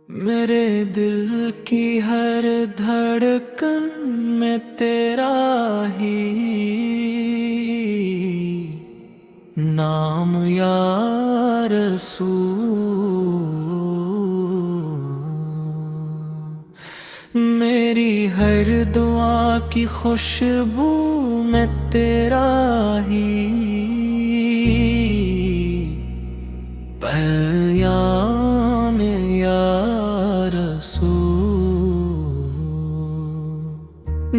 میرے دل کی ہر دھڑکن میں تیرا ہی نام یا رسول، میری ہر دعا کی خوشبو میں تیرا ہی پیام یا رسول۔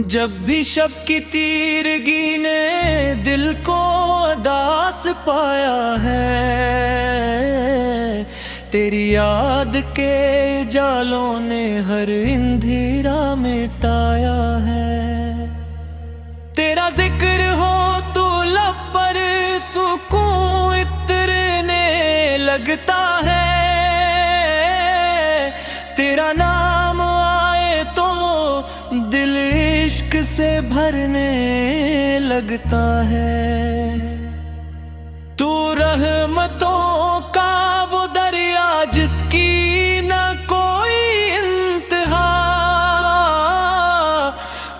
جب بھی شب کی تیرگی نے دل کو اداس پایا ہے، تیری یاد کے جالوں نے ہر اندھیرا مٹایا ہے۔ تیرا ذکر ہو تو لب پر سکون اترنے لگتا ہے، تیرا نام آئے تو دل عشق سے بھرنے لگتا ہے۔ تو رحمتوں کا وہ دریا جس کی نہ کوئی انتہا،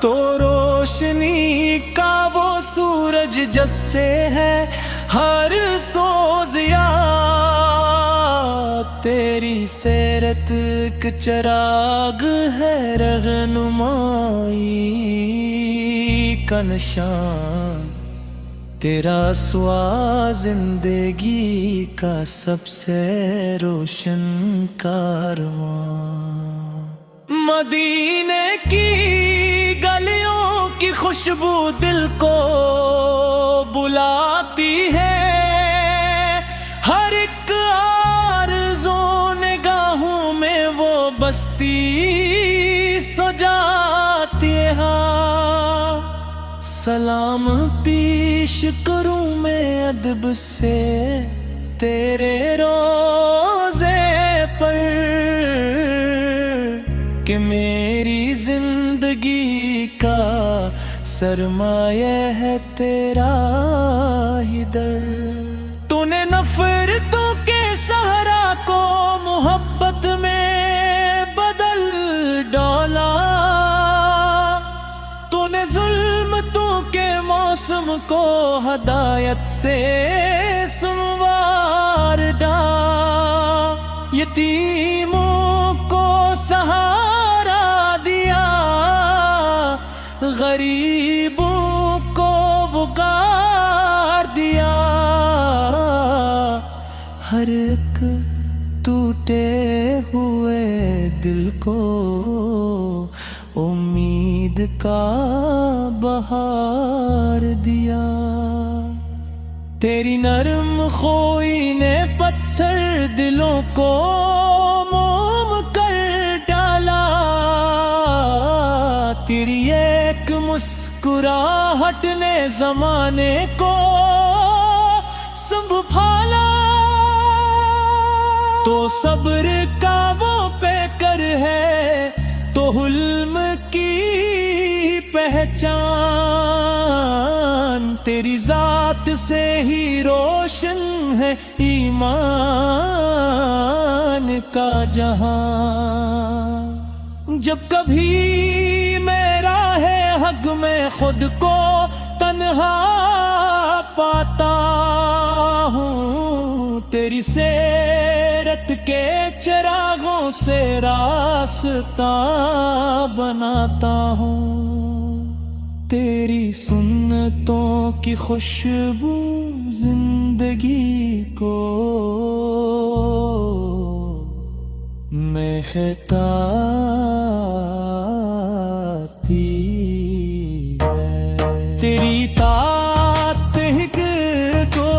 تو روشنی کا وہ سورج جس سے ہے ہر سوزیا، تیری سیرت ایک چراغ ہے رہنمائی کا نشان، تیرا سوا زندگی کا سب سے روشن کارواں۔ مدینے کی گلیوں کی خوشبو دل کو بلاتی ہے، ہر ایک آرزو نگاہوں میں وہ بستی سجاتی ہے۔ سلام پیش کروں میں ادب سے تیرے روزے پر، کہ میری زندگی کا سرمایہ ہے تیرا ہی در۔ تو نے نفرتوں کے صحرا کو محبت میں بدل ڈالا، تو نے ظلمتوں کے موسم کو ہدایت سے سنوار ڈالا، یتیموں کو سہارا دیا، غریبوں کو وقار دیا، ہر ایک ٹوٹے ہوئے دل کو امید کا بہار دیا۔ تیری نرم خوئی نے پتھر دلوں کو موم کر ڈالا، تیری ایک مسکراہٹ نے زمانے کو سنبھالا، تو صبر کا وہ پیکر ہے تو حلم کی پہچان، تیری ذات سے ہی روشن ہے ایمان کا جہاں۔ جب کبھی میں راہ حق میں خود کو تنہا پاتا ہوں، تیری سیرت کے چراغوں سے راستہ بناتا ہوں، تیری سنتوں کی خوشبو زندگی کو مہکاتی ہے۔ تیری اطاعت ہک کو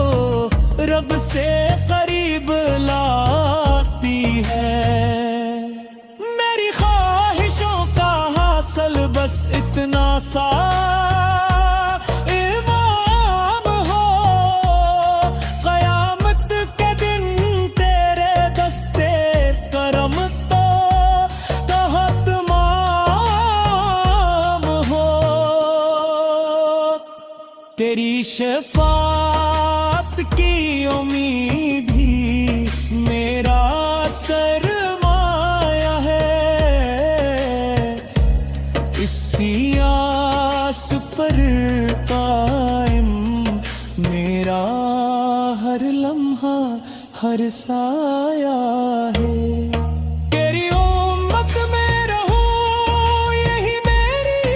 رب سے قریب لاتی ہے، میری خواہشوں کا حاصل بس اتنا سا امام ہو، قیامت کے دن تیرے دستے کرم تو تحت مام ہو، تیری شفاعت کی امید ہی میرا سرمایہ پر قائم میرا ہر لمحہ ہر سایہ ہے تیری امت میں رہوں یہی میری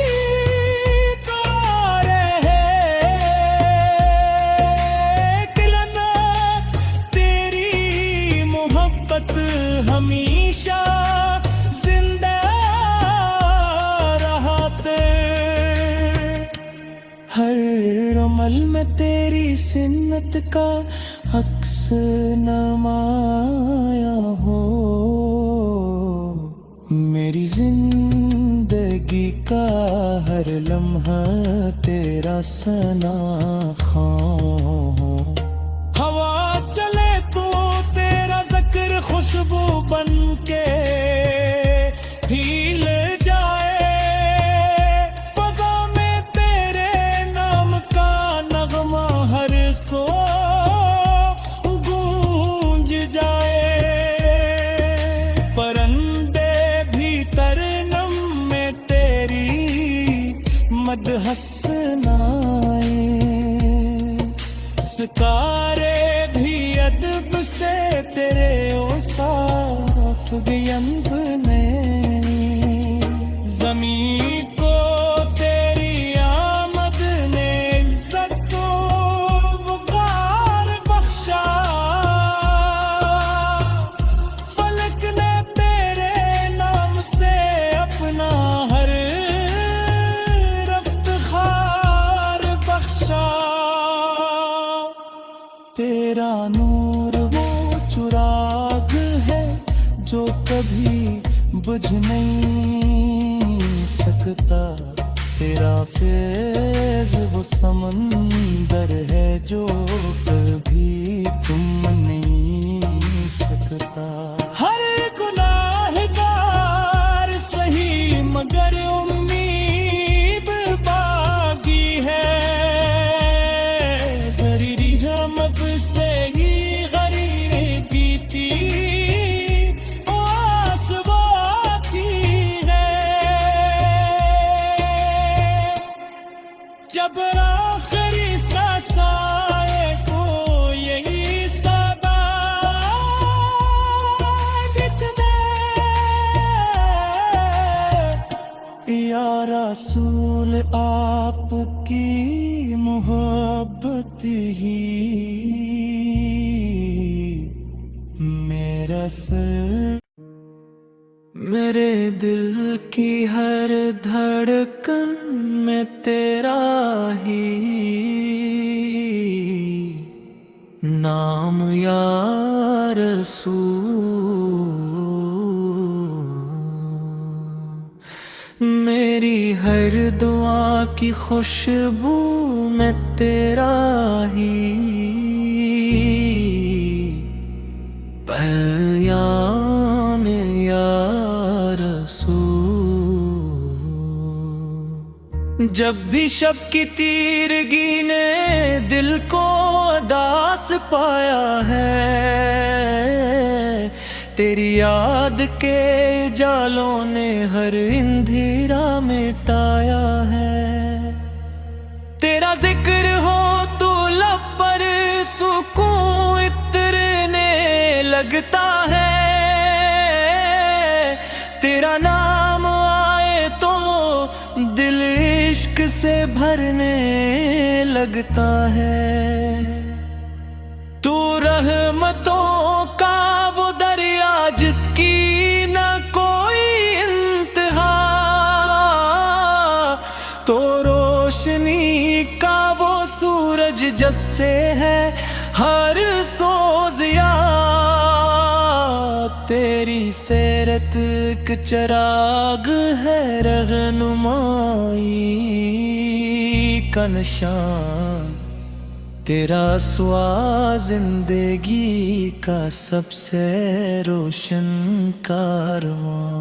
کار ہے کلنا تیری محبت ہمیشہ زندہ رہتے ہر عمل میں تیری سنت کا عکس نمایاں ہو میری زندگی کا ہر لمحہ تیرا ثنا خواں ہو ہوا چلے تو تیرا ذکر خوشبو بن کے ہیل جائے فضا میں تیرے نام کا نغمہ ہر سو گونج جائے پرندے بھی ترنم میں تیری مدح سنائیں سکارے بھی ادب سے تیرے اوصاف بیان بنیں زمین کو تیری آمد نے عزت و وقار بخشا فلک نے تیرے نام سے اپنا ہر افتخار بخشا تیرا نور وہ چراغ ہے جو کبھی بجھ نہیں سکتا تیرا فیض وہ سمندر ہے جو کبھی تم نہیں سکتا ہر گناہ گار سہی مگر امید باقی ہے غریری رحمت سے ہی غریبی کی آس باقی ہے جب آخری سانس آئے کو یہی صدا دکھنے یا رسول آپ کی محبت ہی میرا سر میرے دل کی ہر دھڑکن میں تیرا ہی نام یا رسول میری ہر دعا کی خوشبو میں تیرا ہی پیام یا رسول جب بھی شب کی تیرگی نے دل کو اداس پایا ہے تیری یاد کے جالوں نے ہر اندھیرا مٹایا ہے تیرا ذکر ہو تو لب پر سکون اترنے لگتا ہے تیرا نام آئے تو دل عشق سے بھرنے لگتا ہے تو رحمتوں کا وہ دریا جس کی نہ کوئی انتہا تو روشنی کا وہ سورج جس سے ہے ہر سوز یا تیری سیرت ایک چراغ ہے رہنمائی کا نشان تیرا سوا زندگی کا سب سے روشن کارواں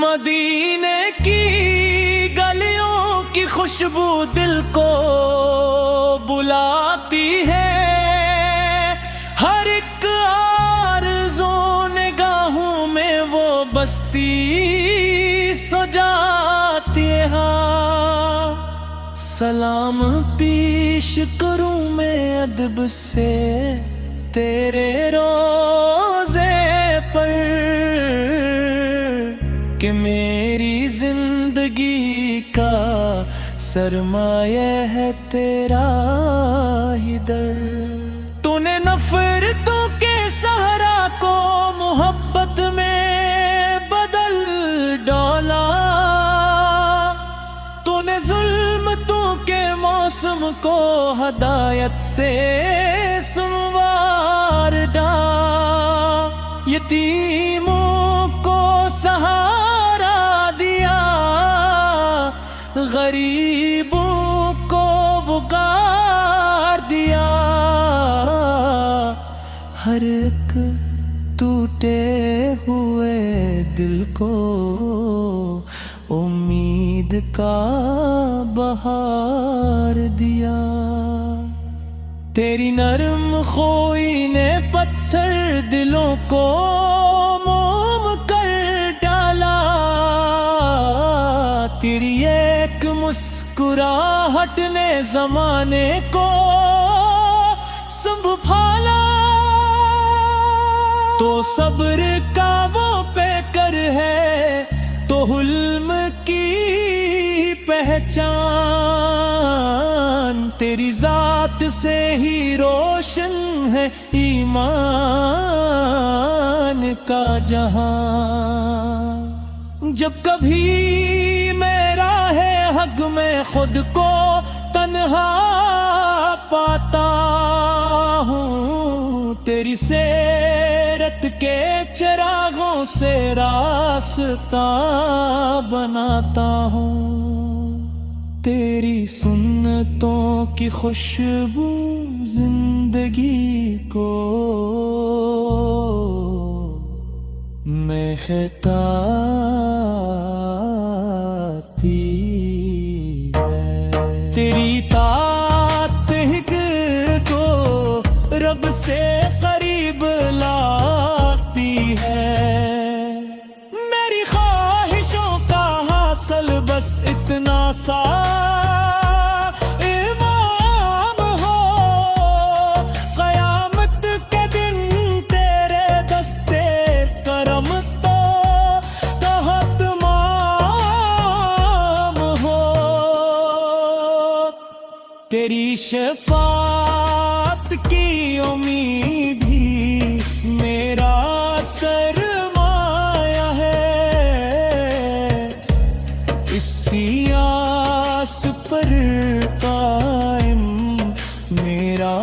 مدینے کی گلیوں کی خوشبو دل کو بلاتی ہے ہر ایک آرزو نگاہوں میں وہ بستی سجاتی ہے سلام پیش کروں میں ادب سے تیرے روزے پر کہ میری زندگی کا سرمایہ ہے تیرا ہی در. تو نے نفرتوں کے صحرا کو محبت میں بدل ڈالا. تو نے ظلمتوں کے موسم کو ہدایت سے سنوار ڈالا. یتیموں کو سہارا دیا، غریبوں کو وقار دیا. ہر ایک ٹوٹے ہوئے دل کو امید کا بہار دیا. تیری نرم خوئی نے پتھر دلوں کو موم کر ڈالا. تیری ایک مسکراہٹ نے زمانے کو سنبھالا. تو صبر کا وہ پیکر ہے تو حلم کی پہچان. تیری ذات سے ہی روشن ہے ایمان کا جہاں. جب کبھی میں راہ حق میں خود کو تنہا پاتا ہوں، تیری سیرت کے چراغوں سے راستہ بناتا ہوں. تیری سنتوں کی خوشبو زندگی کو مہکاتی ہے. تیری اطاعت ہک کو رب سے قریب لاتی ہے. میری خواہشوں کا حاصل بس اتنا سا امام ہو. قیامت کے دن تیرے دستے کرم تو تحت مام ہو. تیری شفاعت کی امید ہی میرا سرمایہ ہے. اسی آس پر قائم میرا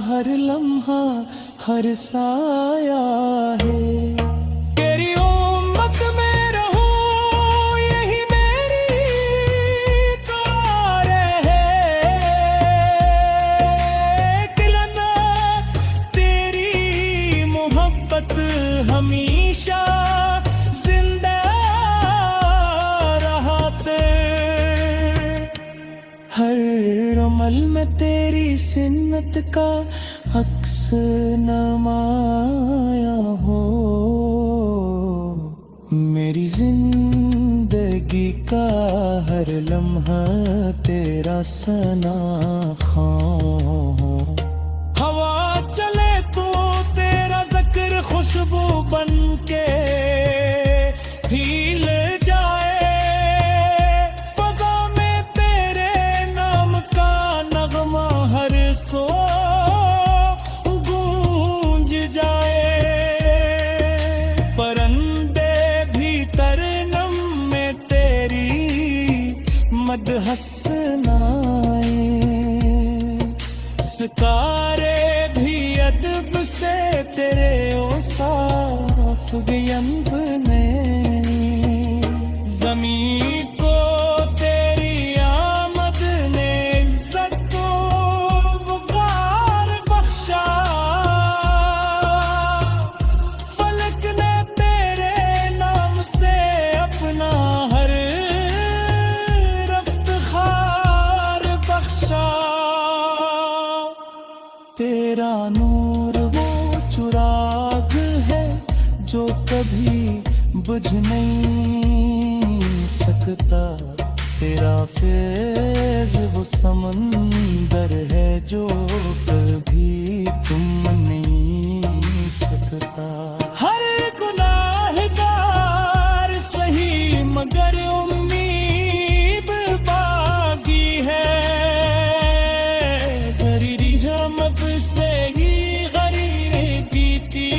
ہر لمحہ ہر سایہ ہے. تیری امت میں رہوں یہی میری کار ہے. دلنا تیری محبت ہمیشہ زندہ رہتے. ہر عمل میں تیری سنت کا عکس نمایاں ہو. میری زندگی کا ہر لمحہ تیرا ثنا خواں ہو. ہوا چلے تو تیرا ذکر خوشبو بن کے ہیل جائے. فضا میں تیرے نام کا نغمہ ہر سو گونج جائے. پرندے بھی ترنم میں تیری مدح سنائیں. سکارے بھی ادب سے تیرے اوصاف گیم بنے. زمین کو تیری آمد نے عزت کو وقار بخشا. فلک نے تیرے نام سے اپنا ہر افتخار بخشا. تیرا نور وہ چراغ ہے جو کبھی بجھ نہیں سکتا. تیرا فیض وہ سمندر ہے جو کبھی تم نہیں سکتا. ہر گناہ گار سہی مگر امید باقی ہے. تیری رحمت سے ہی غریب بیتی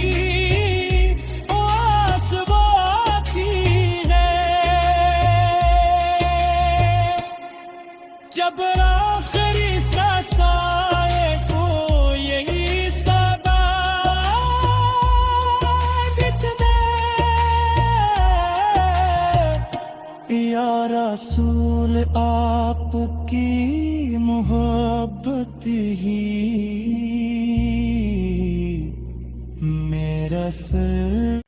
آس باقی ہے. جب آخری سانس آئے کو یہی صدا بتنے یا رسول آپ کی محبت ہی میرا سر.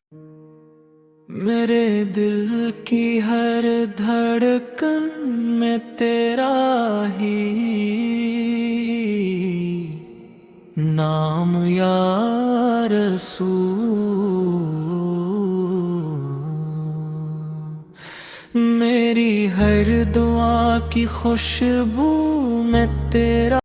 میرے دل کی ہر دھڑکن میں تیرا ہی نام یا رسول. میری ہر دعا کی خوشبو میں تیرا